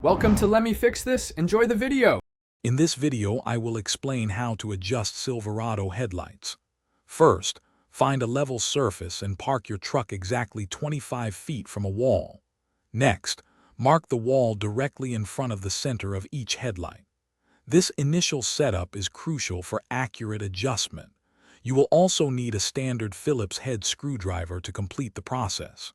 Welcome to Let Me Fix This. Enjoy the video. In this video, I will explain how to adjust Silverado headlights. First, find a level surface and park your truck exactly 25 feet from a wall. Next, mark the wall directly in front of the center of each headlight. This initial setup is crucial for accurate adjustment. You will also need a standard Phillips head screwdriver to complete the process.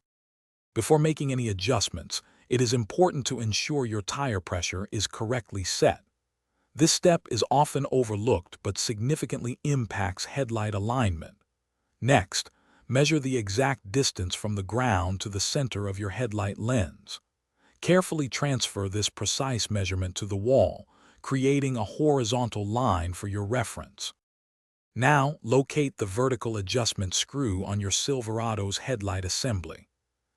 Before making any adjustments, it is important to ensure your tire pressure is correctly set. This step is often overlooked but significantly impacts headlight alignment. Next, measure the exact distance from the ground to the center of your headlight lens. Carefully transfer this precise measurement to the wall, creating a horizontal line for your reference. Now, locate the vertical adjustment screw on your Silverado's headlight assembly.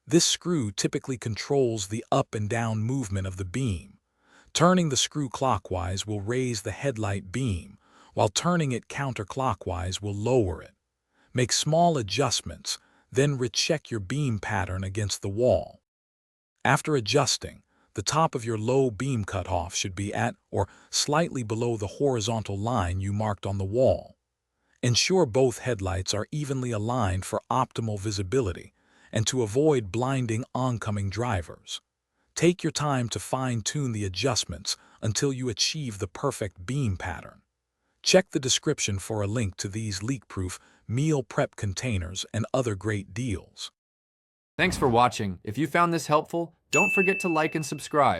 This screw typically controls the up and down movement of the beam. Turning the screw clockwise will raise the headlight beam, while turning it counterclockwise will lower it. Make small adjustments, then recheck your beam pattern against the wall. After adjusting, the top of your low beam cutoff should be at or slightly below the horizontal line you marked on the wall. Ensure both headlights are evenly aligned for optimal visibility and to avoid blinding oncoming drivers. Take your time to fine-tune the adjustments until you achieve the perfect beam pattern. Check the description for a link to these leak-proof meal prep containers and other great deals. Thanks for watching. If you found this helpful, don't forget to like and subscribe.